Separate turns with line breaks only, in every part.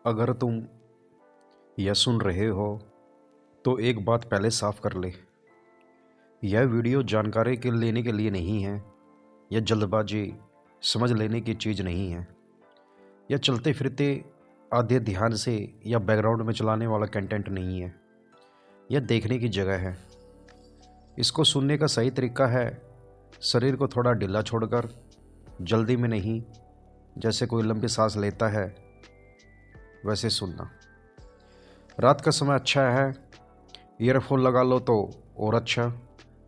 अगर तुम यह सुन रहे हो तो एक बात पहले साफ कर ले। यह वीडियो जानकारी के लेने के लिए नहीं है। यह जल्दबाजी समझ लेने की चीज़ नहीं है। यह चलते फिरते आधे ध्यान से या बैकग्राउंड में चलाने वाला कंटेंट नहीं है। यह देखने की जगह है। इसको सुनने का सही तरीका है शरीर को थोड़ा ढीला छोड़कर, जल्दी में नहीं, जैसे कोई लंबी सांस लेता है वैसे सुनना। रात का समय अच्छा है, ईयरफोन लगा लो तो और अच्छा,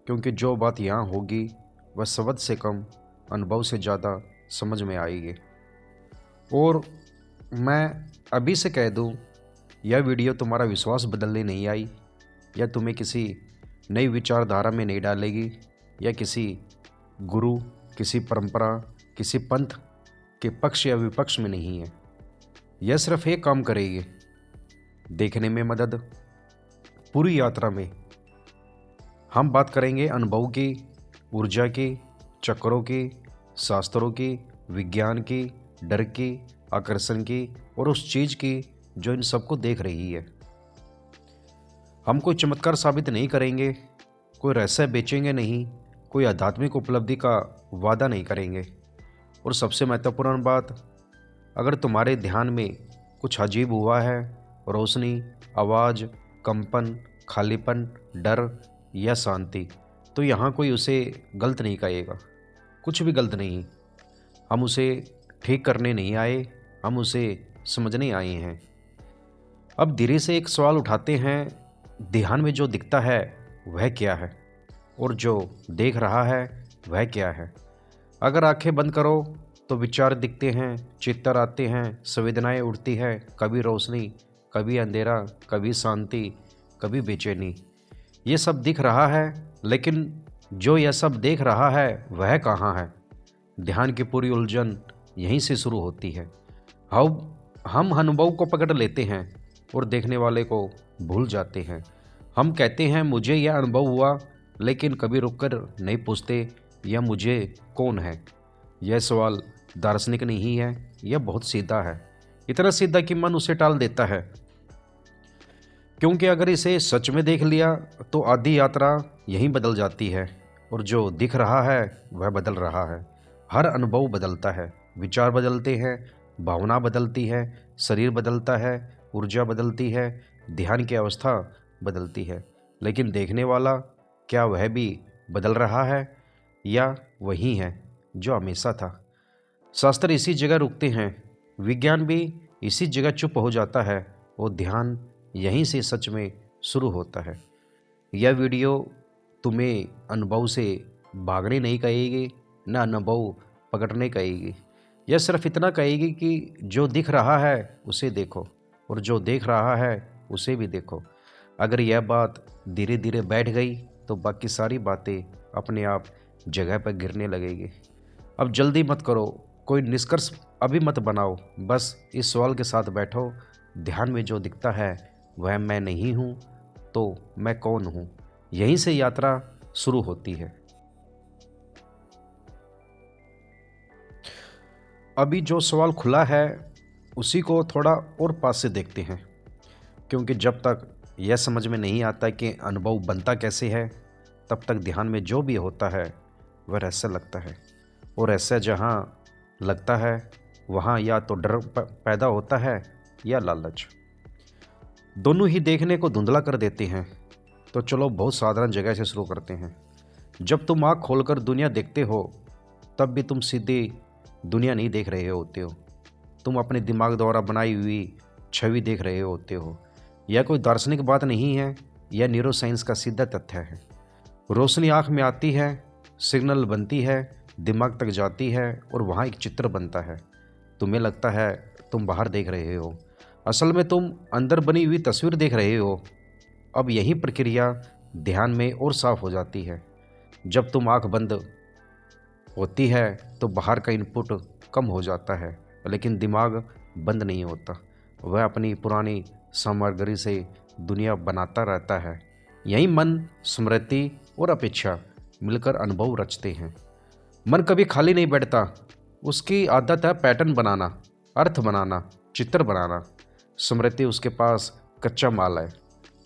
क्योंकि जो बात यहाँ होगी वह शब्द से कम, अनुभव से ज़्यादा समझ में आएगी। और मैं अभी से कह दूँ, यह वीडियो तुम्हारा विश्वास बदलने नहीं आई, या तुम्हें किसी नई विचारधारा में नहीं डालेगी, या किसी गुरु, किसी परंपरा, किसी पंथ के पक्ष या विपक्ष में नहीं है। यह सिर्फ एक काम करेगी, देखने में मदद। पूरी यात्रा में हम बात करेंगे अनुभव की, ऊर्जा की, चक्रों की, शास्त्रों की, विज्ञान की, डर की, आकर्षण की और उस चीज़ की जो इन सबको देख रही है। हम कोई चमत्कार साबित नहीं करेंगे, कोई रहस्य बेचेंगे नहीं, कोई आध्यात्मिक उपलब्धि का वादा नहीं करेंगे। और सबसे महत्वपूर्ण बात, अगर तुम्हारे ध्यान में कुछ अजीब हुआ है, रोशनी, आवाज़, कंपन, खालीपन, डर या शांति, तो यहाँ कोई उसे गलत नहीं कहेगा। कुछ भी गलत नहीं। हम उसे ठीक करने नहीं आए, हम उसे समझने आए हैं। अब धीरे से एक सवाल उठाते हैं, ध्यान में जो दिखता है वह क्या है, और जो देख रहा है वह क्या है। अगर आंखें बंद करो तो विचार दिखते हैं, चित्तर आते हैं, संवेदनाएं उठती है, कभी रोशनी, कभी अंधेरा, कभी शांति, कभी बेचैनी। ये सब दिख रहा है, लेकिन जो यह सब देख रहा है वह कहाँ है? ध्यान की पूरी उलझन यहीं से शुरू होती है। हम अनुभव को पकड़ लेते हैं और देखने वाले को भूल जाते हैं। हम कहते हैं मुझे यह अनुभव हुआ, लेकिन कभी रुककर नहीं पूछते यह मुझे कौन है। यह सवाल दार्शनिक नहीं है, यह बहुत सीधा है। इतना सीधा कि मन उसे टाल देता है, क्योंकि अगर इसे सच में देख लिया तो आधी यात्रा यहीं बदल जाती है। और जो दिख रहा है वह बदल रहा है। हर अनुभव बदलता है, विचार बदलते हैं, भावना बदलती है, शरीर बदलता है, ऊर्जा बदलती है, ध्यान की अवस्था बदलती है। लेकिन देखने वाला, क्या वह भी बदल रहा है या वही है जो हमेशा था? शास्त्र इसी जगह रुकते हैं, विज्ञान भी इसी जगह चुप हो जाता है, और ध्यान यहीं से सच में शुरू होता है। यह वीडियो तुम्हें अनुभव से भागने नहीं कहेगी, न अनुभव पकड़ने कहेगी। यह सिर्फ इतना कहेगी कि जो दिख रहा है उसे देखो, और जो देख रहा है उसे भी देखो। अगर यह बात धीरे धीरे बैठ गई तो बाकी सारी बातें अपने आप जगह पर गिरने लगेगी। अब जल्दी मत करो, कोई निष्कर्ष अभी मत बनाओ, बस इस सवाल के साथ बैठो, ध्यान में जो दिखता है वह मैं नहीं हूँ, तो मैं कौन हूँ? यहीं से यात्रा शुरू होती है। अभी जो सवाल खुला है उसी को थोड़ा और पास से देखते हैं, क्योंकि जब तक यह समझ में नहीं आता कि अनुभव बनता कैसे है, तब तक ध्यान में जो भी होता है वह रहस्य लगता है। और रहस्य जहाँ लगता है वहाँ या तो डर पैदा होता है या लालच। दोनों ही देखने को धुंधला कर देते हैं। तो चलो बहुत साधारण जगह से शुरू करते हैं। जब तुम आँख खोलकर दुनिया देखते हो, तब भी तुम सीधी दुनिया नहीं देख रहे होते हो। तुम अपने दिमाग द्वारा बनाई हुई छवि देख रहे होते हो। यह कोई दार्शनिक बात नहीं है, यह न्यूरो साइंस का सीधा तथ्य है। रोशनी आँख में आती है, सिग्नल बनती है, दिमाग तक जाती है, और वहाँ एक चित्र बनता है। तुम्हें लगता है तुम बाहर देख रहे हो, असल में तुम अंदर बनी हुई तस्वीर देख रहे हो। अब यही प्रक्रिया ध्यान में और साफ हो जाती है। जब तुम आँख बंद होती है तो बाहर का इनपुट कम हो जाता है, लेकिन दिमाग बंद नहीं होता। वह अपनी पुरानी सामग्री से दुनिया बनाता रहता है। यही मन, स्मृति और अपेक्षा मिलकर अनुभव रचते हैं। मन कभी खाली नहीं बैठता, उसकी आदत है पैटर्न बनाना, अर्थ बनाना, चित्र बनाना। स्मृति उसके पास कच्चा माल है।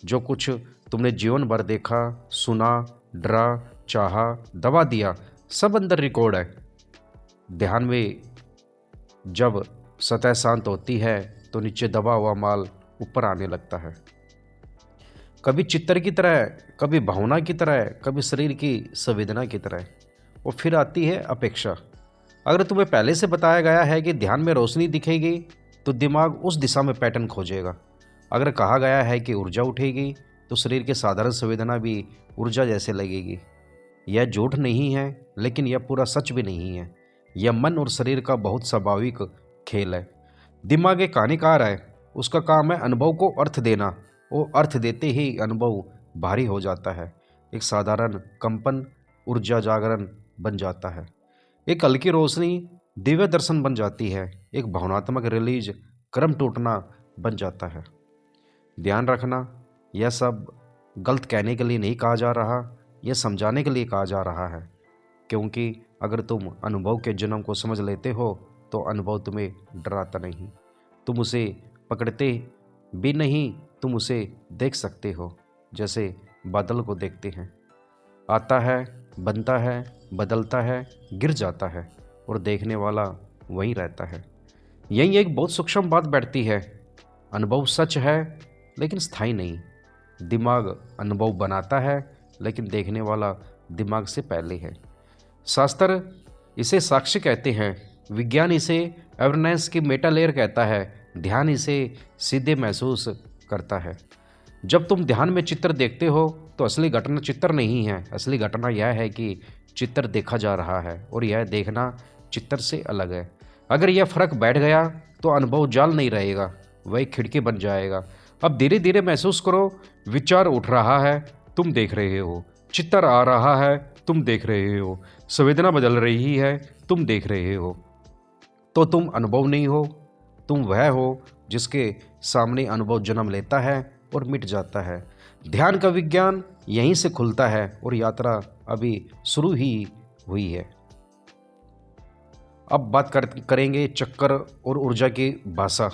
जो कुछ तुमने जीवन भर देखा, सुना, डरा, चाहा, दबा दिया, सब अंदर रिकॉर्ड है। ध्यान में जब सतह शांत होती है तो नीचे दबा हुआ माल ऊपर आने लगता है, कभी चित्र की तरह, कभी भावना की तरह, कभी शरीर की संवेदना की तरह। और फिर आती है अपेक्षा। अगर तुम्हें पहले से बताया गया है कि ध्यान में रोशनी दिखेगी तो दिमाग उस दिशा में पैटर्न खोजेगा। अगर कहा गया है कि ऊर्जा उठेगी तो शरीर की साधारण संवेदना भी ऊर्जा जैसे लगेगी। यह झूठ नहीं है, लेकिन यह पूरा सच भी नहीं है। यह मन और शरीर का बहुत स्वाभाविक खेल है। दिमाग एक कहानीकार है। उसका काम है अनुभव को अर्थ देना। वो अर्थ देते ही अनुभव भारी हो जाता है। एक साधारण कंपन ऊर्जा जागरण बन जाता है। एक हल्की रोशनी दिव्य दर्शन बन जाती है। एक भावनात्मक रिलीज क्रम टूटना बन जाता है। ध्यान रखना, यह सब गलत कहने के लिए नहीं कहा जा रहा, यह समझाने के लिए कहा जा रहा है। क्योंकि अगर तुम अनुभव के जन्म को समझ लेते हो तो अनुभव तुम्हें डराता नहीं, तुम उसे पकड़ते भी नहीं, तुम उसे देख सकते हो जैसे बादल को देखते हैं। आता है, बनता है, बदलता है, गिर जाता है और देखने वाला वहीं रहता है। यही एक बहुत सूक्ष्म बात बैठती है। अनुभव सच है लेकिन स्थायी नहीं। दिमाग अनुभव बनाता है लेकिन देखने वाला दिमाग से पहले है। शास्त्र इसे साक्ष्य कहते हैं, विज्ञान इसे अवेयरनेस की मेटा लेयर कहता है, ध्यान इसे सीधे महसूस करता है। जब तुम ध्यान में चित्र देखते हो तो असली घटना चित्र नहीं है, असली घटना यह है कि चित्र देखा जा रहा है और यह देखना चित्र से अलग है। अगर यह फर्क बैठ गया तो अनुभव जाल नहीं रहेगा, वह एक खिड़की बन जाएगा। अब धीरे धीरे महसूस करो, विचार उठ रहा है, तुम देख रहे हो, चित्र आ रहा है, तुम देख रहे हो, संवेदना बदल रही है, तुम देख रहे हो। तो तुम अनुभव नहीं हो, तुम वह हो जिसके सामने अनुभव जन्म लेता है और मिट जाता है। ध्यान का विज्ञान यहीं से खुलता है और यात्रा अभी शुरू ही हुई है। अब बात करेंगे चक्कर और ऊर्जा की भाषा।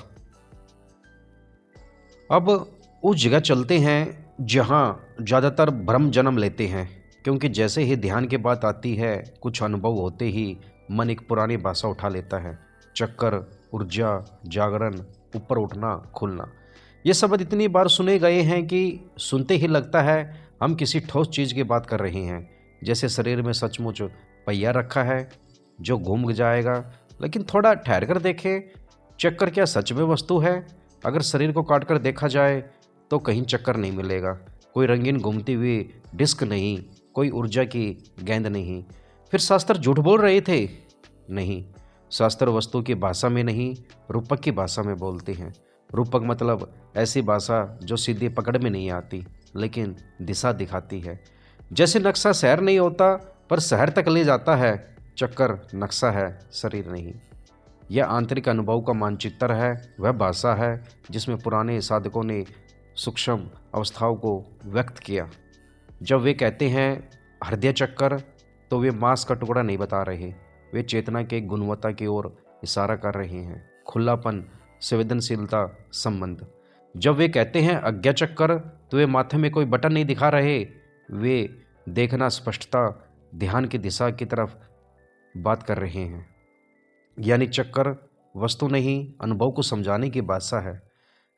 अब उस जगह चलते हैं जहाँ ज़्यादातर भ्रम जन्म लेते हैं, क्योंकि जैसे ही ध्यान की बात आती है कुछ अनुभव होते ही मन एक पुरानी भाषा उठा लेता है। चक्कर, ऊर्जा, जागरण, ऊपर उठना, खुलना, ये शब्द इतनी बार सुने गए हैं कि सुनते ही लगता है हम किसी ठोस चीज़ की बात कर रहे हैं, जैसे शरीर में सचमुच पहिया रखा है जो घूम जाएगा। लेकिन थोड़ा ठहर कर देखें, चक्कर क्या सच में वस्तु है? अगर शरीर को काट कर देखा जाए तो कहीं चक्कर नहीं मिलेगा, कोई रंगीन घूमती हुई डिस्क नहीं, कोई ऊर्जा की गेंद नहीं। फिर शास्त्र झूठ बोल रहे थे? नहीं, शास्त्र वस्तु की भाषा में नहीं, रूपक की भाषा में बोलते हैं। रूपक मतलब ऐसी भाषा जो सीधी पकड़ में नहीं आती लेकिन दिशा दिखाती है। जैसे नक्शा शहर नहीं होता पर शहर तक ले जाता है, चक्कर नक्शा है, शरीर नहीं। यह आंतरिक अनुभव का मानचित्र है, वह भाषा है जिसमें पुराने साधकों ने सूक्ष्म अवस्थाओं को व्यक्त किया। जब वे कहते हैं हृदय चक्कर तो वे मांस का टुकड़ा नहीं बता रहे, वे चेतना के गुणवत्ता की ओर इशारा कर रहे हैं, खुलापन, संवेदनशीलता, संबंध। जब वे कहते हैं अज्ञा चक्कर तो वे माथे में कोई बटन नहीं दिखा रहे, वे देखना, स्पष्टता, ध्यान की दिशा की तरफ बात कर रहे हैं। यानी चक्कर वस्तु नहीं, अनुभव को समझाने की भाषा है।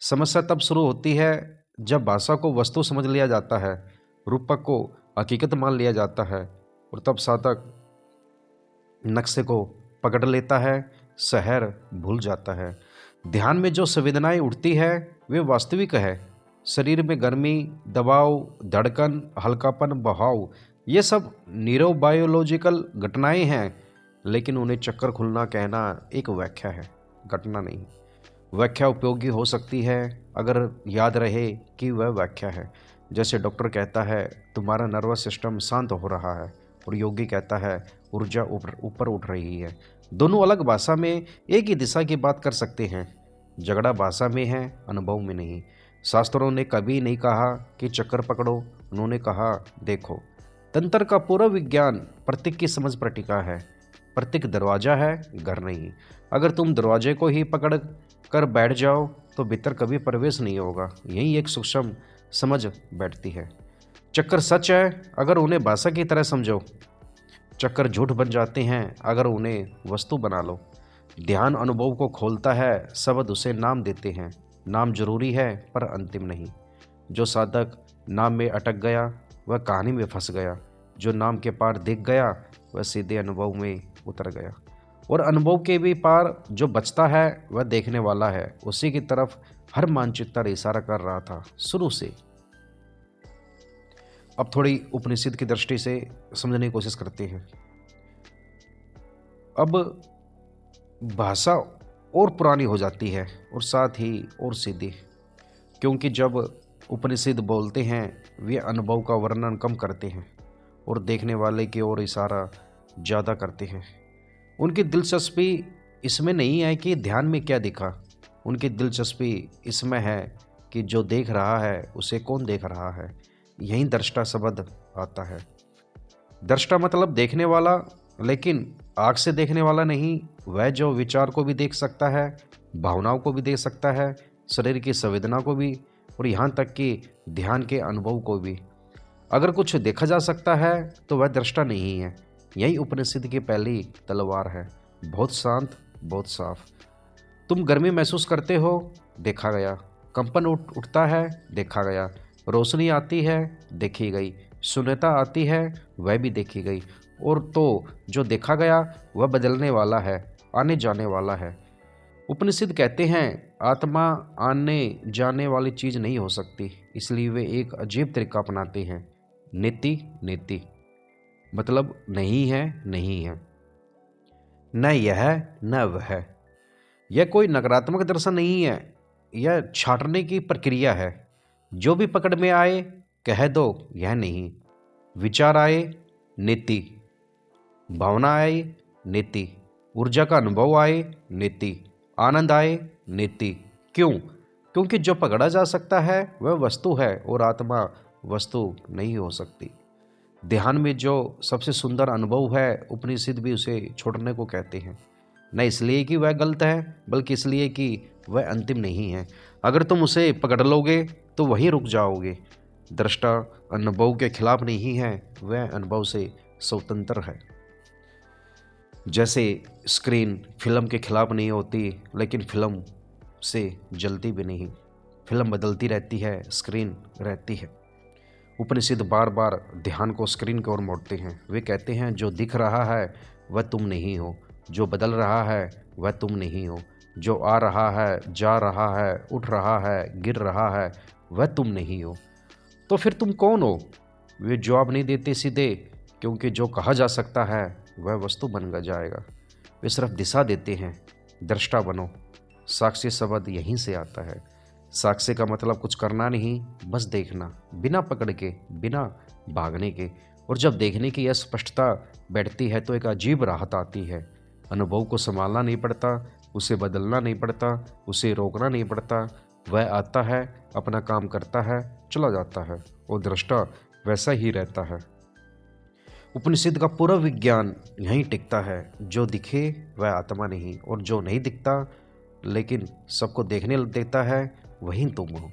समस्या तब शुरू होती है जब भाषा को वस्तु समझ लिया जाता है, रूपक को हकीकत मान लिया जाता है और तब साधक नक्शे को पकड़ लेता है, शहर भूल जाता है। ध्यान में जो संवेदनाएं उठती है वे वास्तविक है। शरीर में गर्मी, दबाव, धड़कन, हल्कापन, बहाव, ये सब न्यूरोबायोलॉजिकल घटनाएं हैं, लेकिन उन्हें चक्कर खुलना कहना एक व्याख्या है, घटना नहीं। व्याख्या उपयोगी हो सकती है अगर याद रहे कि वह व्याख्या है। जैसे डॉक्टर कहता है तुम्हारा नर्वस सिस्टम शांत हो रहा है और योगी कहता है ऊर्जा ऊपर उठ रही है। दोनों अलग भाषा में एक ही दिशा की बात कर सकते हैं। झगड़ा भाषा में है, अनुभव में नहीं। शास्त्रों ने कभी नहीं कहा कि चक्कर पकड़ो, उन्होंने कहा देखो। तंत्र का पूरा विज्ञान प्रतीक की समझ पर टिका है। प्रतीक दरवाजा है, घर नहीं। अगर तुम दरवाजे को ही पकड़ कर बैठ जाओ तो भीतर कभी प्रवेश नहीं होगा। यही एक सूक्ष्म समझ बैठती है। चक्कर सच है अगर उन्हें भाषा की तरह समझो। चक्कर झूठ बन जाते हैं अगर उन्हें वस्तु बना लो। ध्यान अनुभव को खोलता है, शब्द उसे नाम देते हैं। नाम जरूरी है पर अंतिम नहीं। जो साधक नाम में अटक गया वह कहानी में फंस गया। जो नाम के पार दिख गया वह सीधे अनुभव में उतर गया। और अनुभव के भी पार जो बचता है वह देखने वाला है। उसी की तरफ हर मानचित्र इशारा कर रहा था शुरू से। अब थोड़ी उपनिषद की दृष्टि से समझने की कोशिश करते हैं। अब भाषा और पुरानी हो जाती है और साथ ही और सीधी, क्योंकि जब उपनिषद बोलते हैं वे अनुभव का वर्णन कम करते हैं और देखने वाले की ओर इशारा ज़्यादा करते हैं। उनकी दिलचस्पी इसमें नहीं है कि ध्यान में क्या दिखा, उनकी दिलचस्पी इसमें है कि जो देख रहा है उसे कौन देख रहा है। यहीं दृष्टा शब्द आता है। दृष्टा मतलब देखने वाला, लेकिन आँख से देखने वाला नहीं। वह जो विचार को भी देख सकता है, भावनाओं को भी देख सकता है, शरीर की संवेदना को भी, और यहाँ तक कि ध्यान के अनुभव को भी। अगर कुछ देखा जा सकता है तो वह दृष्टा नहीं है। यही उपनिषद की पहली तलवार है। बहुत शांत, बहुत साफ। तुम गर्मी महसूस करते हो, देखा गया। कंपन उठता है, देखा गया। रोशनी आती है, देखी गई। शून्यता आती है, वह भी देखी गई। और तो जो देखा गया वह बदलने वाला है, आने जाने वाला है। उपनिषद कहते हैं आत्मा आने जाने वाली चीज नहीं हो सकती, इसलिए वे एक अजीब तरीका अपनाते हैं। नीति नीति मतलब नहीं है, नहीं है, न यह न वह। यह कोई नकारात्मक दर्शन नहीं है, यह छांटने की प्रक्रिया है। जो भी पकड़ में आए कह दो यह नहीं। विचार आए नीति, भावना आए नीति, ऊर्जा का अनुभव आए नीति, आनंद आए नीति। क्यों? क्योंकि जो पकड़ा जा सकता है वह वस्तु है और आत्मा वस्तु नहीं हो सकती। ध्यान में जो सबसे सुंदर अनुभव है उपनिषद भी उसे छोड़ने को कहते हैं। न इसलिए कि वह गलत है, बल्कि इसलिए कि वह अंतिम नहीं है। अगर तुम उसे पकड़ लोगे तो वहीं रुक जाओगे। दृष्टा अनुभव के खिलाफ नहीं है, वह अनुभव से स्वतंत्र है। जैसे स्क्रीन फिल्म के खिलाफ नहीं होती, लेकिन फिल्म से जलती भी नहीं। फिल्म बदलती रहती है, स्क्रीन रहती है। उपनिषद बार बार ध्यान को स्क्रीन की ओर मोड़ते हैं। वे कहते हैं जो दिख रहा है वह तुम नहीं हो, जो बदल रहा है वह तुम नहीं हो, जो आ रहा है, जा रहा है, उठ रहा है, गिर रहा है, वह तुम नहीं हो। तो फिर तुम कौन हो? वे जवाब नहीं देते सीधे, क्योंकि जो कहा जा सकता है वह वस्तु बन जाएगा। वे सिर्फ दिशा देते हैं, दृष्टा बनो। साक्षी शब्द यहीं से आता है। साक्षी का मतलब कुछ करना नहीं, बस देखना, बिना पकड़ के, बिना भागने के। और जब देखने की यह स्पष्टता बैठती है तो एक अजीब राहत आती है। अनुभव को संभालना नहीं पड़ता, उसे बदलना नहीं पड़ता, उसे रोकना नहीं पड़ता। वह आता है, अपना काम करता है, चला जाता है, और दृष्टा वैसा ही रहता है। उपनिषद का पूरा विज्ञान यहीं टिकता है। जो दिखे वह आत्मा नहीं, और जो नहीं दिखता लेकिन सबको देखने देता है वही तुम हो।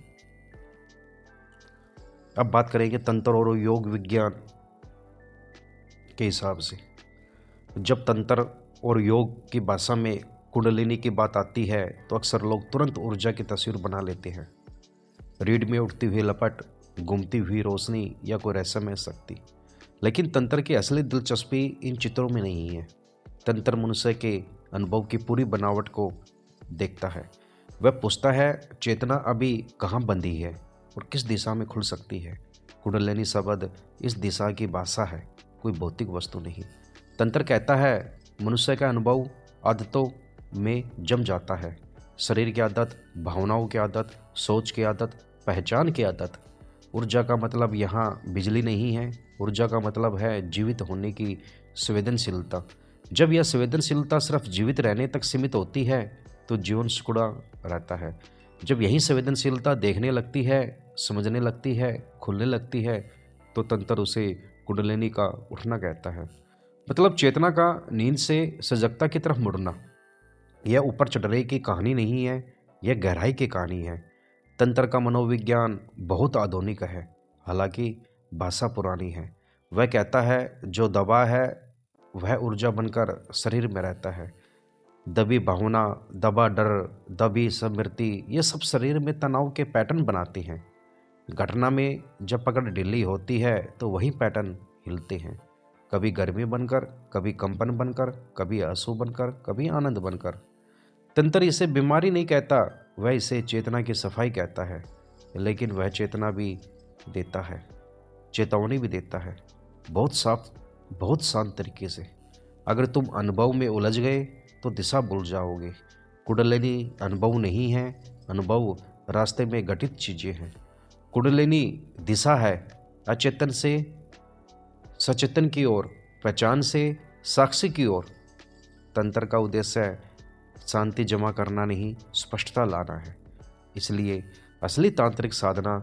अब बात करेंगे तंत्र और योग विज्ञान के हिसाब से। जब तंत्र और योग की भाषा में कुंडलिनी की बात आती है तो अक्सर लोग तुरंत ऊर्जा की तस्वीर बना लेते हैं। रीढ़ में उठती हुई लपट, घूमती हुई रोशनी या कोई रहस्यमय शक्ति। लेकिन तंत्र की असली दिलचस्पी इन चित्रों में नहीं है। तंत्र मनुष्य के अनुभव की पूरी बनावट को देखता है। वह पूछता है चेतना अभी कहाँ बंधी है और किस दिशा में खुल सकती है। कुंडलिनी शब्द इस दिशा की भाषा है, कोई भौतिक वस्तु नहीं। तंत्र कहता है मनुष्य का अनुभव आदतों में जम जाता है। शरीर की आदत, भावनाओं की आदत, सोच की आदत, पहचान की आदत। ऊर्जा का मतलब यहाँ बिजली नहीं है, ऊर्जा का मतलब है जीवित होने की संवेदनशीलता। जब यह संवेदनशीलता सिर्फ जीवित रहने तक सीमित होती है तो जीवन सिकुड़ा रहता है। जब यही संवेदनशीलता देखने लगती है, समझने लगती है, खुलने लगती है, तो तंत्र उसे कुंडलिनी का उठना कहता है। मतलब चेतना का नींद से सजगता की तरफ मुड़ना। यह ऊपर चढ़ने की कहानी नहीं है, यह गहराई की कहानी है। तंत्र का मनोविज्ञान बहुत आधुनिक है, हालांकि भाषा पुरानी है। वह कहता है जो दबा है वह ऊर्जा बनकर शरीर में रहता है। दबी भावना, दबा डर, दबी स्मृति, ये सब शरीर में तनाव के पैटर्न बनाती हैं। घटना में जब पकड़ ढीली होती है तो वही पैटर्न हिलते हैं, कभी गर्मी बनकर, कभी कंपन बनकर, कभी आंसू बनकर, कभी आनंद बनकर। तंत्र इसे बीमारी नहीं कहता, वह इसे चेतना की सफाई कहता है। लेकिन वह चेतना भी देता है, चेतावनी भी देता है, बहुत साफ, बहुत शांत तरीके से। अगर तुम अनुभव में उलझ गए तो दिशा भूल जाओगे। कुंडलिनी अनुभव नहीं है, अनुभव रास्ते में घटित चीजें हैं। कुंडलिनी दिशा है, अचेतन से सचेतन की ओर, पहचान से साक्षी की ओर। तंत्र का उद्देश्य शांति जमा करना नहीं, स्पष्टता लाना है। इसलिए असली तांत्रिक साधना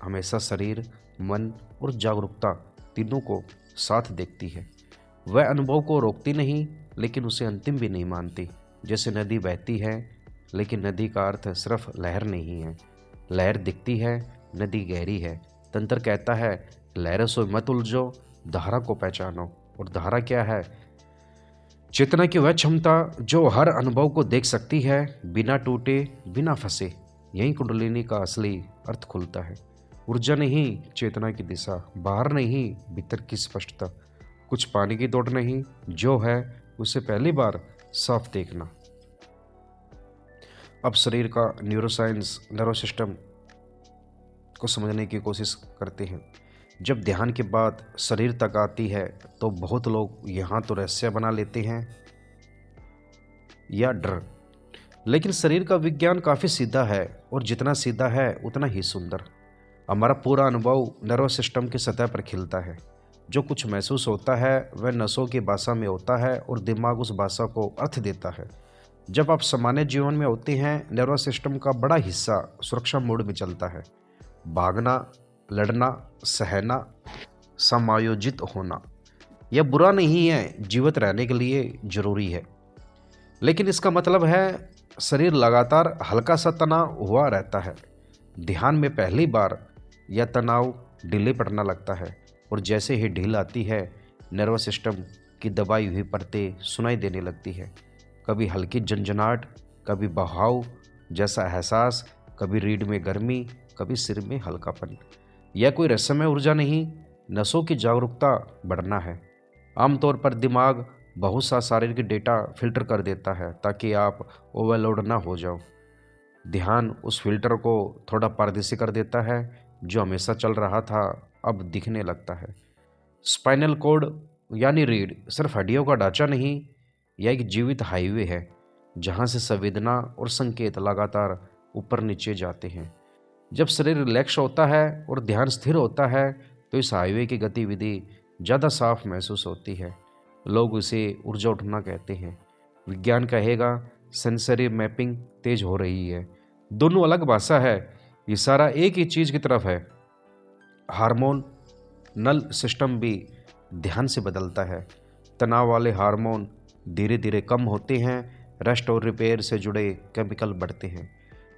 हमेशा शरीर, मन और जागरूकता तीनों को साथ देखती है। वह अनुभव को रोकती नहीं, लेकिन उसे अंतिम भी नहीं मानती। जैसे नदी बहती है, लेकिन नदी का अर्थ सिर्फ लहर नहीं है। लहर दिखती है, नदी गहरी है। तंत्र कहता है लहरों से मत उलझो, धारा को पहचानो। और धारा क्या है? चेतना की वह क्षमता जो हर अनुभव को देख सकती है, बिना टूटे, बिना फंसे। यही कुंडलिनी का असली अर्थ खुलता है। ऊर्जा नहीं, चेतना की दिशा। बाहर नहीं, भीतर की स्पष्टता। कुछ पाने की दौड़ नहीं, जो है उसे पहली बार साफ देखना। अब शरीर का न्यूरोसाइंस, नर्वस सिस्टम को समझने की कोशिश करते हैं। जब ध्यान के बाद शरीर तक आती है तो बहुत लोग यहाँ तो रहस्य बना लेते हैं या डर। लेकिन शरीर का विज्ञान काफ़ी सीधा है, और जितना सीधा है उतना ही सुंदर। हमारा पूरा अनुभव नर्वस सिस्टम की सतह पर खिलता है। जो कुछ महसूस होता है वह नसों की भाषा में होता है, और दिमाग उस भाषा को अर्थ देता है। जब आप सामान्य जीवन में होते हैं, नर्वस सिस्टम का बड़ा हिस्सा सुरक्षा मोड में चलता है। भागना, लड़ना, सहना, समायोजित होना। यह बुरा नहीं है, जीवित रहने के लिए जरूरी है। लेकिन इसका मतलब है शरीर लगातार हल्का सा तनाव हुआ रहता है। ध्यान में पहली बार यह तनाव ढीले पड़ना लगता है, और जैसे ही ढील आती है, नर्वस सिस्टम की दबाई हुई परतें सुनाई देने लगती है। कभी हल्की झंझनाहट, कभी बहाव जैसा एहसास, कभी रीढ़ में गर्मी, कभी सिर में हल्कापन। यह कोई रहस्यमय ऊर्जा नहीं, नसों की जागरूकता बढ़ना है। आमतौर पर दिमाग बहुत सा शारीरिक डेटा फिल्टर कर देता है ताकि आप ओवरलोड ना हो जाओ। ध्यान उस फिल्टर को थोड़ा पारदर्शी कर देता है। जो हमेशा चल रहा था अब दिखने लगता है। स्पाइनल कोड यानी रीढ़ सिर्फ हड्डियों का ढांचा नहीं, यह एक जीवित हाईवे है जहाँ से संवेदना और संकेत लगातार ऊपर नीचे जाते हैं। जब शरीर रिलैक्स होता है और ध्यान स्थिर होता है तो इस हाईवे की गतिविधि ज़्यादा साफ महसूस होती है। लोग इसे ऊर्जा उठना कहते हैं। विज्ञान कहेगा सेंसरी मैपिंग तेज हो रही है। दोनों अलग भाषा है, इशारा एक ही चीज़ की तरफ है। हार्मोन नल सिस्टम भी ध्यान से बदलता है। तनाव वाले हार्मोन धीरे धीरे कम होते हैं, रेस्ट और रिपेयर से जुड़े केमिकल बढ़ते हैं।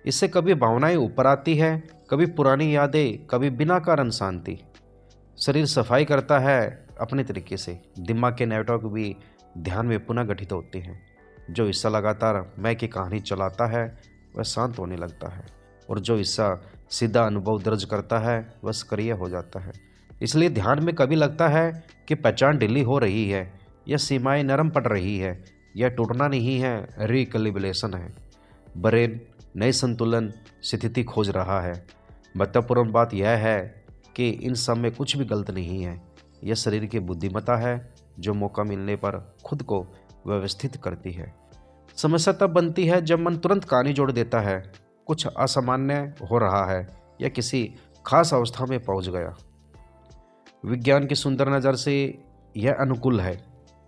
इससे कभी भावनाएं ऊपर आती है, कभी पुरानी यादें, कभी बिना कारण शांति। शरीर सफाई करता है अपने तरीके से। दिमाग के नेटवर्क भी ध्यान में पुनः गठित होते हैं। जो हिस्सा लगातार मैं की कहानी चलाता है वह शांत होने लगता है, और जो हिस्सा सीधा अनुभव दर्ज करता है वह सक्रिय हो जाता है। इसलिए ध्यान में कभी लगता है कि पहचान ढीली हो रही है, या सीमाएं नरम पड़ रही है। यह टूटना नहीं है, रिकैलिब्रेशन है। ब्रेन नए संतुलन स्थिति खोज रहा है। महत्वपूर्ण बात यह है कि इन सब में कुछ भी गलत नहीं है। यह शरीर की बुद्धिमत्ता है जो मौका मिलने पर खुद को व्यवस्थित करती है। समस्या तब बनती है जब मन तुरंत कहानी जोड़ देता है, कुछ असामान्य हो रहा है या किसी खास अवस्था में पहुंच गया। विज्ञान की सुंदर नज़र से यह अनुकूल है।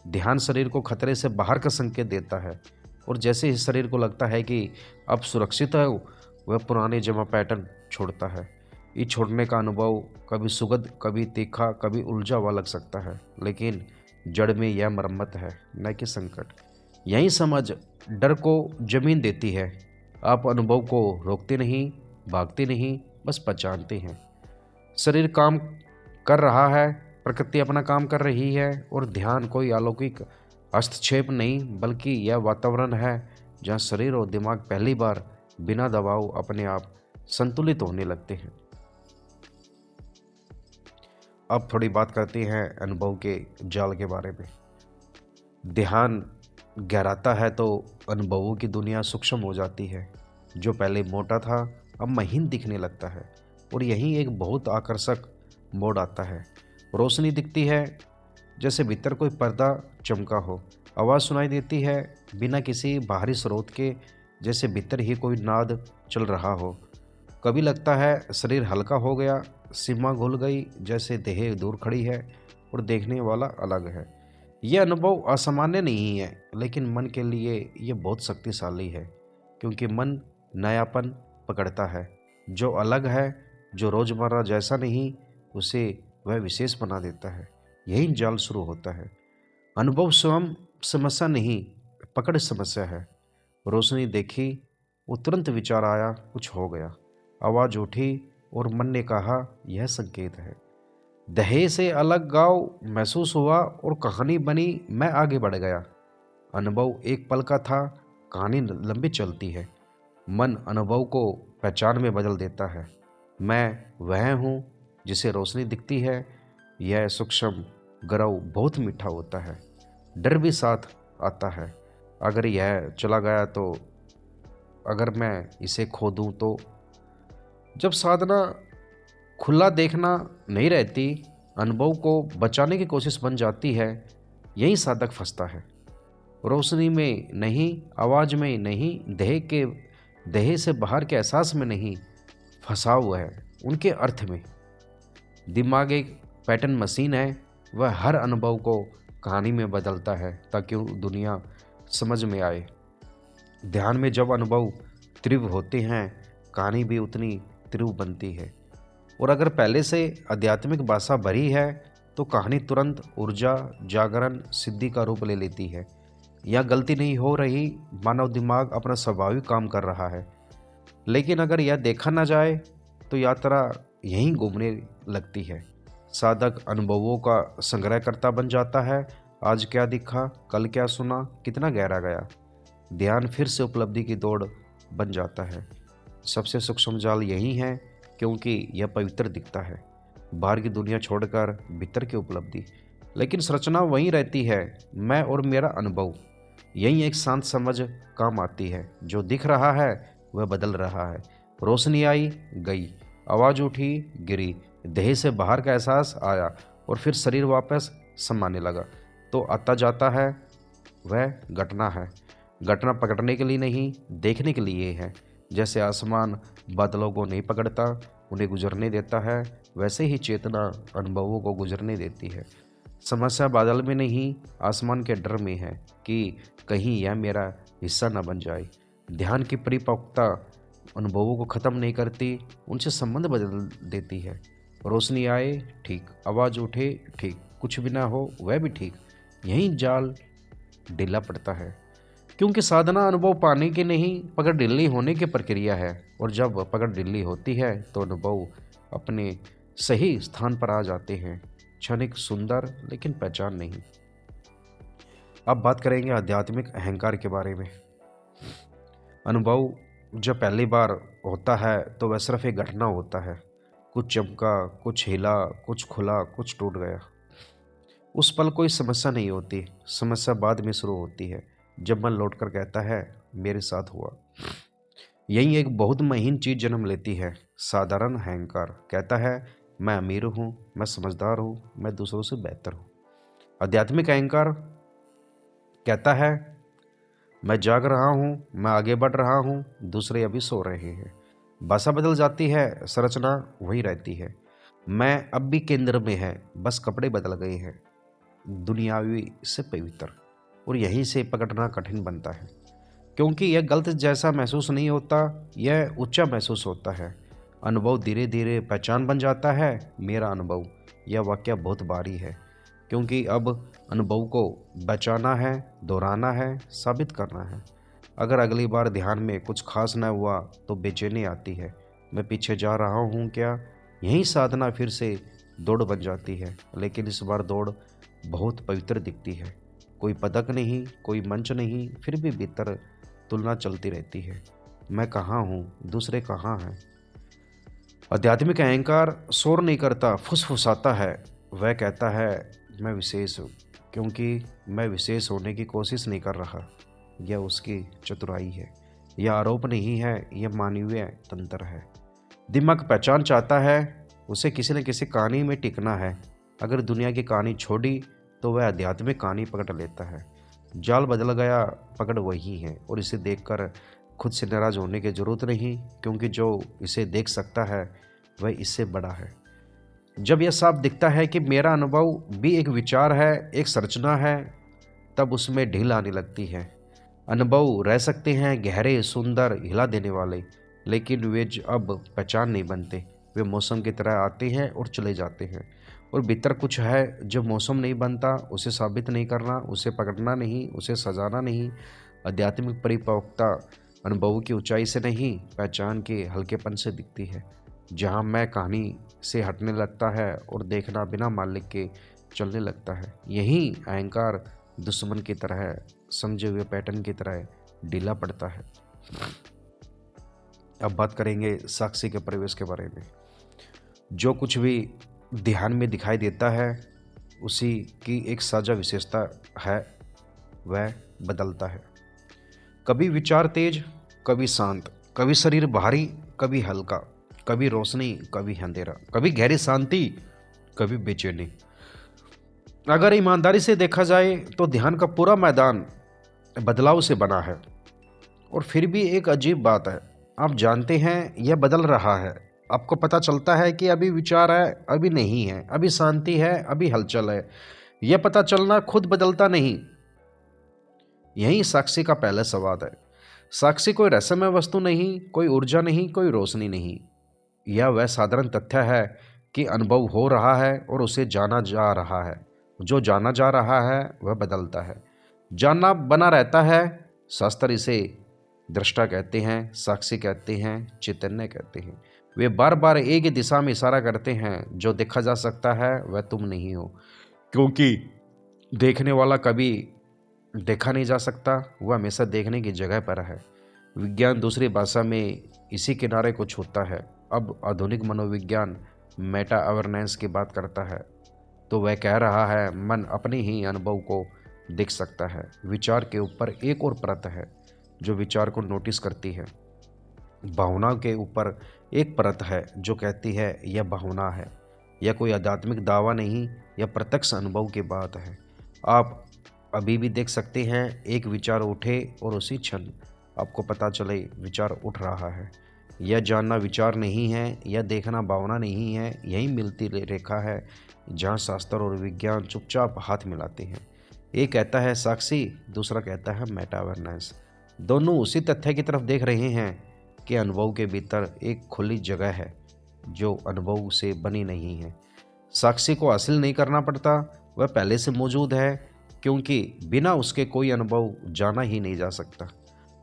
ध्यान शरीर को खतरे से बाहर का संकेत देता है, और जैसे ही शरीर को लगता है कि अब सुरक्षित है, वह पुराने जमा पैटर्न छोड़ता है। ये छोड़ने का अनुभव कभी सुखद, कभी तीखा, कभी उलझा हुआ लग सकता है, लेकिन जड़ में यह मरम्मत है, न कि संकट। यही समझ डर को जमीन देती है। आप अनुभव को रोकते नहीं, भागते नहीं, बस पहचानते हैं। शरीर काम कर रहा है, प्रकृति अपना काम कर रही है, और ध्यान कोई अलौकिक हस्तक्षेप नहीं, बल्कि यह वातावरण है जहाँ शरीर और दिमाग पहली बार बिना दबाव अपने आप संतुलित होने लगते हैं। अब थोड़ी बात करते हैं अनुभव के जाल के बारे में। ध्यान गहराता है तो अनुभवों की दुनिया सूक्ष्म हो जाती है। जो पहले मोटा था अब महीन दिखने लगता है, और यही एक बहुत आकर्षक मोड़ आता है। रोशनी दिखती है जैसे भीतर कोई पर्दा चमका हो। आवाज़ सुनाई देती है बिना किसी बाहरी स्रोत के, जैसे भीतर ही कोई नाद चल रहा हो। कभी लगता है शरीर हल्का हो गया, सीमा घुल गई, जैसे देह दूर खड़ी है और देखने वाला अलग है। यह अनुभव असामान्य नहीं है, लेकिन मन के लिए यह बहुत शक्तिशाली है, क्योंकि मन नयापन पकड़ता है। जो अलग है, जो रोज़मर्रा जैसा नहीं, उसे वह विशेष बना देता है। यही जाल शुरू होता है। अनुभव स्वयं समस्या नहीं, पकड़ समस्या है। रोशनी देखी, वो तुरंत विचार आया, कुछ हो गया। आवाज़ उठी और मन ने कहा, यह संकेत है। दहे से अलग गाँव महसूस हुआ और कहानी बनी, मैं आगे बढ़ गया। अनुभव एक पल का था, कहानी लंबी चलती है। मन अनुभव को पहचान में बदल देता है। मैं वह हूँ जिसे रोशनी दिखती है। यह सूक्ष्म गरव बहुत मीठा होता है। डर भी साथ आता है। अगर यह चला गया तो, अगर मैं इसे खो दूँ तो। जब साधना खुला देखना नहीं रहती, अनुभव को बचाने की कोशिश बन जाती है, यही साधक फंसता है। रोशनी में नहीं, आवाज़ में नहीं, देह से बाहर के एहसास में नहीं, फंसा हुआ है उनके अर्थ में। दिमाग एक पैटर्न मशीन है, वह हर अनुभव को कहानी में बदलता है ताकि दुनिया समझ में आए। ध्यान में जब अनुभव तीव्र होते हैं, कहानी भी उतनी तीव्र बनती है। और अगर पहले से आध्यात्मिक भाषा भरी है तो कहानी तुरंत ऊर्जा, जागरण, सिद्धि का रूप ले लेती है। यह गलती नहीं हो रही, मानव दिमाग अपना स्वाभाविक काम कर रहा है। लेकिन अगर यह देखा ना जाए तो यात्रा यहीं घूमने लगती है। साधक अनुभवों का संग्रहकर्ता बन जाता है। आज क्या दिखा, कल क्या सुना, कितना गहरा गया। ध्यान फिर से उपलब्धि की दौड़ बन जाता है। सबसे सूक्ष्म जाल यही है, क्योंकि यह पवित्र दिखता है, बाहर की दुनिया छोड़कर भीतर की उपलब्धि। लेकिन संरचना वहीं रहती है, मैं और मेरा अनुभव। यही एक शांत समझ काम आती है। जो दिख रहा है वह बदल रहा है। रोशनी आई, गई, आवाज़ उठी, गिरी, देह से बाहर का एहसास आया, और फिर शरीर वापस समाने लगा। तो आता जाता है, वह घटना है। घटना पकड़ने के लिए नहीं, देखने के लिए है। जैसे आसमान बादलों को नहीं पकड़ता, उन्हें गुजरने देता है, वैसे ही चेतना अनुभवों को गुजरने देती है। समस्या बादल में नहीं, आसमान के डर में है कि कहीं यह मेरा हिस्सा न बन जाए। ध्यान की परिपक्वता अनुभवों को ख़त्म नहीं करती, उनसे संबंध बदल देती है। रोशनी आए, ठीक, आवाज़ उठे, ठीक, कुछ भी ना हो, वह भी ठीक। यही जाल ढीला पड़ता है, क्योंकि साधना अनुभव पाने की नहीं, पकड़ ढीली होने की प्रक्रिया है। और जब पकड़ ढीली होती है तो अनुभव अपने सही स्थान पर आ जाते हैं। क्षणिक, सुंदर, लेकिन पहचान नहीं। अब बात करेंगे आध्यात्मिक अहंकार के बारे में। अनुभव जब पहली बार होता है तो वह सिर्फ एक घटना होता है। कुछ चमका, कुछ हिला, कुछ खुला, कुछ टूट गया। उस पल कोई समस्या नहीं होती। समस्या बाद में शुरू होती है, जब मन लौटकर कहता है, मेरे साथ हुआ। यही एक बहुत महीन चीज जन्म लेती है। साधारण अहंकार कहता है, मैं अमीर हूँ, मैं समझदार हूँ, मैं दूसरों से बेहतर हूँ। आध्यात्मिक अहंकार कहता है, मैं जाग रहा हूँ, मैं आगे बढ़ रहा हूँ, दूसरे अभी सो रहे हैं। भाषा बदल जाती है, संरचना वही रहती है। मैं अब भी केंद्र में है, बस कपड़े बदल गए हैं, दुनियावी से पवित्र। और यहीं से पकड़ना कठिन बनता है, क्योंकि यह गलत जैसा महसूस नहीं होता, यह ऊंचा महसूस होता है। अनुभव धीरे धीरे पहचान बन जाता है। मेरा अनुभव, यह वाक्य बहुत भारी है, क्योंकि अब अनुभव को बचाना है, दोहराना है, साबित करना है। अगर अगली बार ध्यान में कुछ खास न हुआ तो बेचैनी आती है। मैं पीछे जा रहा हूँ क्या? यही साधना फिर से दौड़ बन जाती है, लेकिन इस बार दौड़ बहुत पवित्र दिखती है। कोई पदक नहीं, कोई मंच नहीं, फिर भी भीतर तुलना चलती रहती है। मैं कहाँ हूँ, दूसरे कहाँ हैं। आध्यात्मिक अहंकार शोर नहीं करता, फुसफुसाता है। वह कहता है मैं विशेष हूँ, क्योंकि मैं विशेष होने की कोशिश नहीं कर रहा। यह उसकी चतुराई है। यह आरोप नहीं है, यह मानवीय तंत्र है। दिमाग पहचान चाहता है, उसे किसी न किसी कहानी में टिकना है। अगर दुनिया की कहानी छोड़ी तो वह आध्यात्मिक कहानी पकड़ लेता है। जाल बदल गया, पकड़ वही है। और इसे देखकर खुद से नाराज होने की जरूरत नहीं, क्योंकि जो इसे देख सकता है वह इससे बड़ा है। जब यह साफ दिखता है कि मेरा अनुभव भी एक विचार है, एक संरचना है, तब उसमें ढील आने लगती है। अनुभव रह सकते हैं गहरे, सुंदर, हिला देने वाले, लेकिन वे अब पहचान नहीं बनते। वे मौसम की तरह आते हैं और चले जाते हैं। और भीतर कुछ है जो मौसम नहीं बनता। उसे साबित नहीं करना, उसे पकड़ना नहीं, उसे सजाना नहीं। आध्यात्मिक परिपक्वता अनुभव की ऊंचाई से नहीं, पहचान के हल्केपन से दिखती है। जहाँ मैं कहानी से हटने लगता है और देखना बिना मालिक के चलने लगता है। यही अहंकार दुश्मन की तरह, समझे हुए पैटर्न की तरह ढीला पड़ता है। अब बात करेंगे साक्षी के प्रवेश के बारे में। जो कुछ भी ध्यान में दिखाई देता है उसी की एक साझा विशेषता है, वह बदलता है। कभी विचार तेज, कभी शांत, कभी शरीर भारी, कभी हल्का, कभी रोशनी, कभी अंधेरा, कभी गहरी शांति, कभी बेचैनी। अगर ईमानदारी से देखा जाए तो ध्यान का पूरा मैदान बदलाव से बना है। और फिर भी एक अजीब बात है, आप जानते हैं यह बदल रहा है। आपको पता चलता है कि अभी विचार है, अभी नहीं है, अभी शांति है, अभी हलचल है। यह पता चलना खुद बदलता नहीं। यही साक्षी का पहला संवाद है। साक्षी कोई रहस्यमय वस्तु नहीं, कोई ऊर्जा नहीं, कोई रोशनी नहीं। यह वह साधारण तथ्य है कि अनुभव हो रहा है और उसे जाना जा रहा है। जो जाना जा रहा है वह बदलता है। जानना बना रहता है। शास्त्र इसे दृष्टा कहते हैं, साक्षी कहते हैं, चैतन्य कहते हैं। वे बार बार एक ही दिशा में इशारा करते हैं। जो देखा जा सकता है वह तुम नहीं हो, क्योंकि देखने वाला कभी देखा नहीं जा सकता, वह हमेशा देखने की जगह पर है। विज्ञान दूसरी भाषा में इसी किनारे को छूता है। अब आधुनिक मनोविज्ञान मेटा अवेयरनेस की बात करता है, तो वह कह रहा है मन अपने ही अनुभव को देख सकता है। विचार के ऊपर एक और परत है जो विचार को नोटिस करती है। भावना के ऊपर एक परत है जो कहती है यह भावना है। यह कोई आध्यात्मिक दावा नहीं, यह प्रत्यक्ष अनुभव की बात है। आप अभी भी देख सकते हैं एक विचार उठे और उसी क्षण आपको पता चले विचार उठ रहा है। यह जानना विचार नहीं है, यह देखना भावना नहीं है। यही मिलती रेखा है जहाँ शास्त्र और विज्ञान चुपचाप हाथ मिलाते हैं। एक कहता है साक्षी, दूसरा कहता है मेटा अवेयरनेस। दोनों उसी तथ्य की तरफ देख रहे हैं कि अनुभव के भीतर एक खुली जगह है जो अनुभव से बनी नहीं है। साक्षी को हासिल नहीं करना पड़ता, वह पहले से मौजूद है, क्योंकि बिना उसके कोई अनुभव जाना ही नहीं जा सकता।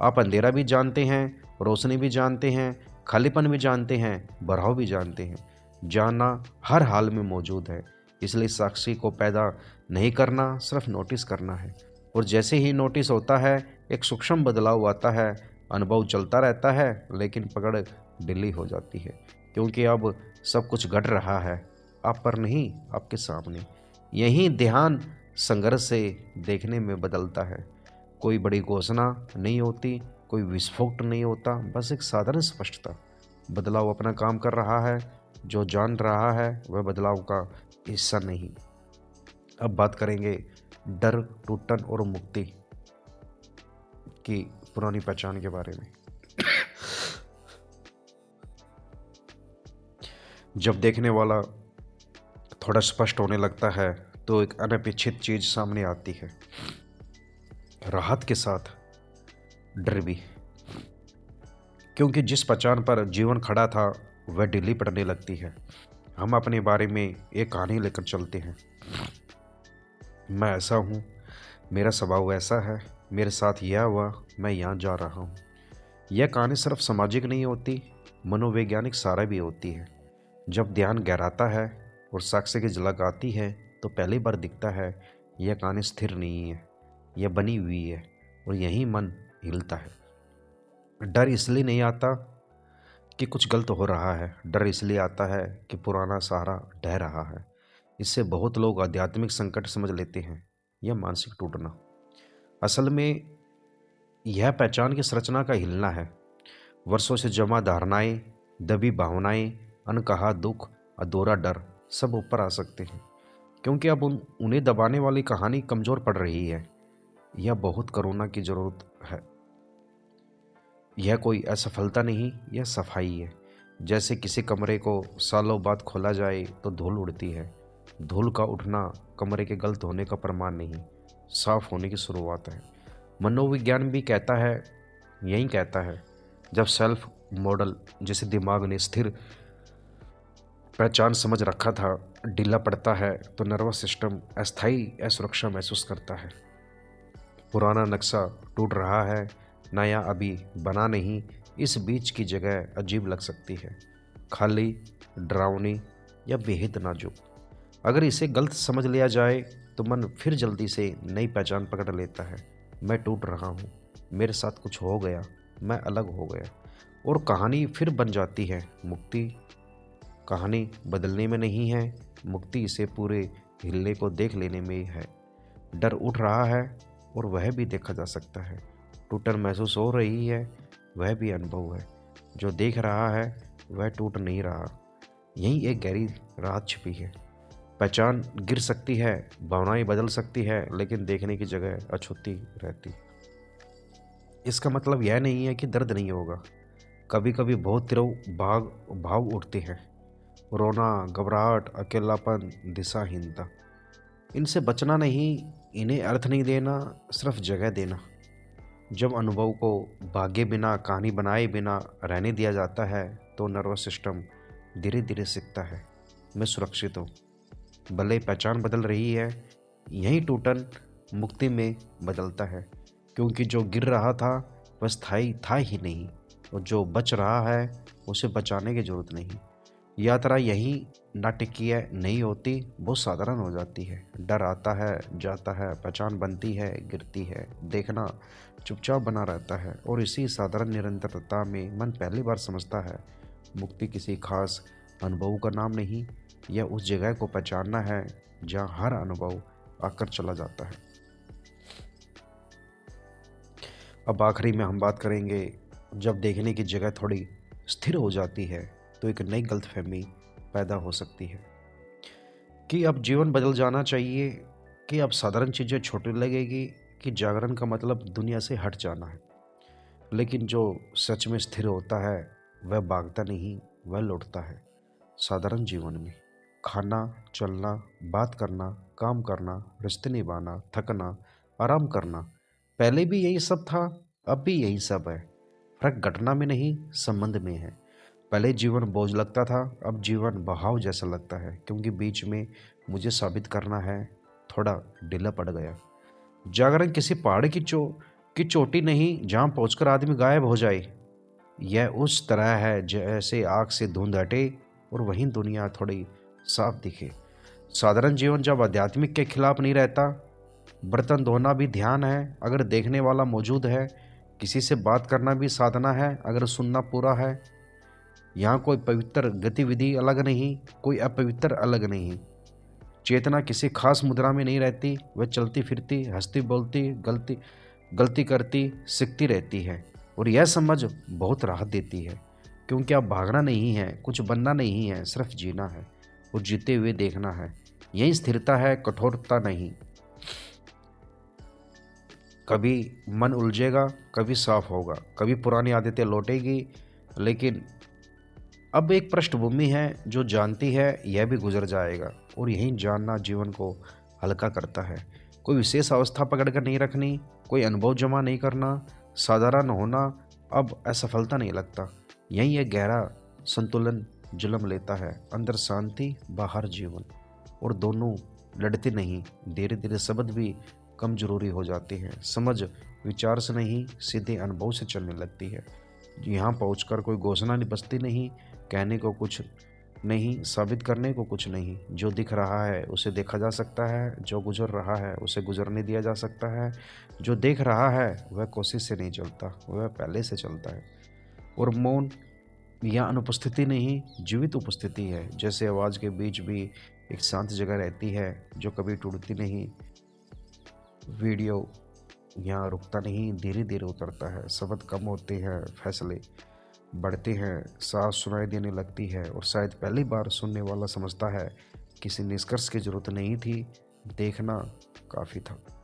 आप अंधेरा भी जानते हैं, रोशनी भी जानते हैं, खालीपन भी जानते हैं, बहाव भी जानते हैं। जानना हर हाल में मौजूद है। इसलिए साक्षी को पैदा नहीं करना, सिर्फ नोटिस करना है। और जैसे ही नोटिस होता है एक सूक्ष्म बदलाव आता है। अनुभव चलता रहता है, लेकिन पकड़ ढीली हो जाती है, क्योंकि अब सब कुछ घट रहा है, आप पर नहीं, आपके सामने। यही ध्यान संघर्ष से देखने में बदलता है। कोई बड़ी घोषणा नहीं होती, कोई विस्फोट नहीं होता, बस एक साधारण स्पष्टता। बदलाव अपना काम कर रहा है। जो जान रहा है वह बदलाव का हिस्सा नहीं। अब बात करेंगे डर, टूटन और मुक्ति की पुरानी पहचान के बारे में। जब देखने वाला थोड़ा स्पष्ट होने लगता है तो एक अनपेक्षित चीज सामने आती है, राहत के साथ डर भी। क्योंकि जिस पहचान पर जीवन खड़ा था वह ढीली पड़ने लगती है। हम अपने बारे में एक कहानी लेकर चलते हैं। मैं ऐसा हूँ, मेरा स्वभाव ऐसा है, मेरे साथ यह हुआ, मैं यहाँ जा रहा हूँ। यह कहानी सिर्फ सामाजिक नहीं होती, मनोवैज्ञानिक सहारा भी होती है। जब ध्यान गहराता है और साक्ष्य की झलक आती है तो पहली बार दिखता है यह कहानी स्थिर नहीं है, यह बनी हुई है और यही मन हिलता है। डर इसलिए नहीं आता कि कुछ गलत हो रहा है, डर इसलिए आता है कि पुराना सहारा ढह रहा है। इससे बहुत लोग आध्यात्मिक संकट समझ लेते हैं, यह मानसिक टूटना। असल में यह पहचान की संरचना का हिलना है। वर्षों से जमा धारणाएं, दबी भावनाएं, अनकहा दुख, अधूरा डर सब ऊपर आ सकते हैं, क्योंकि अब उन्हें दबाने वाली कहानी कमजोर पड़ रही है। यह बहुत करुणा की जरूरत है। यह कोई असफलता नहीं, यह सफाई है। जैसे किसी कमरे को सालों बाद खोला जाए तो धूल उड़ती है। धूल का उठना कमरे के गलत होने का प्रमाण नहीं, साफ होने की शुरुआत है। मनोविज्ञान भी कहता है, यही कहता है, जब सेल्फ मॉडल जिसे दिमाग ने स्थिर पहचान समझ रखा था ढीला पड़ता है तो नर्वस सिस्टम अस्थायी असुरक्षा महसूस करता है। पुराना नक्शा टूट रहा है, नया अभी बना नहीं। इस बीच की जगह अजीब लग सकती है, खाली, डरावनी या बेहद नाजुक। अगर इसे गलत समझ लिया जाए तो मन फिर जल्दी से नई पहचान पकड़ लेता है। मैं टूट रहा हूँ, मेरे साथ कुछ हो गया, मैं अलग हो गया, और कहानी फिर बन जाती है। मुक्ति कहानी बदलने में नहीं है, मुक्ति इसे पूरे हिलने को देख लेने में है। डर उठ रहा है और वह भी देखा जा सकता है। टूटन महसूस हो रही है, वह भी अनुभव है। जो देख रहा है वह टूट नहीं रहा। यही एक गहरी राहत छिपी है। पहचान गिर सकती है, भावनाएं बदल सकती है, लेकिन देखने की जगह अछूती रहती। इसका मतलब यह नहीं है कि दर्द नहीं होगा। कभी कभी बहुत तीव्र भाव उठते हैं, रोना, घबराहट, अकेलापन, दिशाहीनता। इनसे बचना नहीं, इन्हें अर्थ नहीं देना, सिर्फ जगह देना। जब अनुभव को भागे बिना, कहानी बनाए बिना रहने दिया जाता है तो नर्वस सिस्टम धीरे धीरे सीखता है, मैं सुरक्षित हूँ। भले पहचान बदल रही है, यही टूटन मुक्ति में बदलता है, क्योंकि जो गिर रहा था वह स्थायी था ही नहीं, और जो बच रहा है उसे बचाने की जरूरत नहीं। यात्रा यही नाटकीय नहीं होती, बहुत साधारण हो जाती है। डर आता है, जाता है, पहचान बनती है, गिरती है, देखना चुपचाप बना रहता है, और इसी साधारण निरंतरता में मन पहली बार समझता है मुक्ति किसी खास अनुभव का नाम नहीं, यह उस जगह को पहचानना है जहाँ हर अनुभव आकर चला जाता है। अब आखिरी में हम बात करेंगे, जब देखने की जगह थोड़ी स्थिर हो जाती है तो एक नई गलतफहमी पैदा हो सकती है कि अब जीवन बदल जाना चाहिए, कि अब साधारण चीज़ें छोटी लगेगी, कि जागरण का मतलब दुनिया से हट जाना है। लेकिन जो सच में स्थिर होता है वह भागता नहीं, वह लौटता है साधारण जीवन में। खाना, चलना, बात करना, काम करना, रिश्ते निभाना, थकना, आराम करना, पहले भी यही सब था, अब भी यही सब है। फर्क घटना में नहीं, संबंध में है। पहले जीवन बोझ लगता था, अब जीवन बहाव जैसा लगता है, क्योंकि बीच में मुझे साबित करना है, थोड़ा ढीला पड़ गया। जागरण किसी पहाड़ की चोटी नहीं जहाँ पहुंचकर आदमी गायब हो जाए। यह उस तरह है जैसे आग से धुंध हटे और वहीं दुनिया थोड़ी साफ दिखे। साधारण जीवन जब आध्यात्मिक के खिलाफ नहीं रहता, बर्तन धोना भी ध्यान है अगर देखने वाला मौजूद है, किसी से बात करना भी साधना है अगर सुनना पूरा है। यहाँ कोई पवित्र गतिविधि अलग नहीं, कोई अपवित्र अलग नहीं। चेतना किसी खास मुद्रा में नहीं रहती, वह चलती फिरती, हंसती बोलती, गलती गलती करती, सीखती रहती है। और यह समझ बहुत राहत देती है, क्योंकि अब भागना नहीं है, कुछ बनना नहीं है, सिर्फ जीना है और जीते हुए देखना है। यही स्थिरता है, कठोरता नहीं। कभी मन उलझेगा, कभी साफ होगा, कभी पुरानी आदतें लौटेगी, लेकिन अब एक पृष्ठभूमि है जो जानती है यह भी गुजर जाएगा, और यही जानना जीवन को हल्का करता है। कोई विशेष अवस्था पकड़ कर नहीं रखनी, कोई अनुभव जमा नहीं करना, साधारण होना अब असफलता नहीं लगता। यही एक गहरा संतुलन जन्म लेता है, अंदर शांति, बाहर जीवन, और दोनों लड़ते नहीं। धीरे धीरे शब्द भी कम जरूरी हो जाते हैं, समझ विचार से नहीं, सीधे अनुभव से चलने लगती है। यहाँ पहुंचकर कोई घोषणा बसती नहीं, कहने को कुछ नहीं, साबित करने को कुछ नहीं। जो दिख रहा है उसे देखा जा सकता है, जो गुजर रहा है उसे गुजरने दिया जा सकता है। जो देख रहा है वह कोशिश से नहीं चलता, वह पहले से चलता है। और मौन या अनुपस्थिति नहीं, जीवित उपस्थिति है। जैसे आवाज़ के बीच भी एक शांत जगह रहती है जो कभी टूटती नहीं। वीडियो यहाँ रुकता नहीं, धीरे धीरे उतरता है। शब्द कम होते हैं, फैसले बढ़ते हैं, सांस सुनाई देने लगती है। और शायद पहली बार सुनने वाला समझता है किसी निष्कर्ष की जरूरत नहीं थी, देखना काफ़ी था।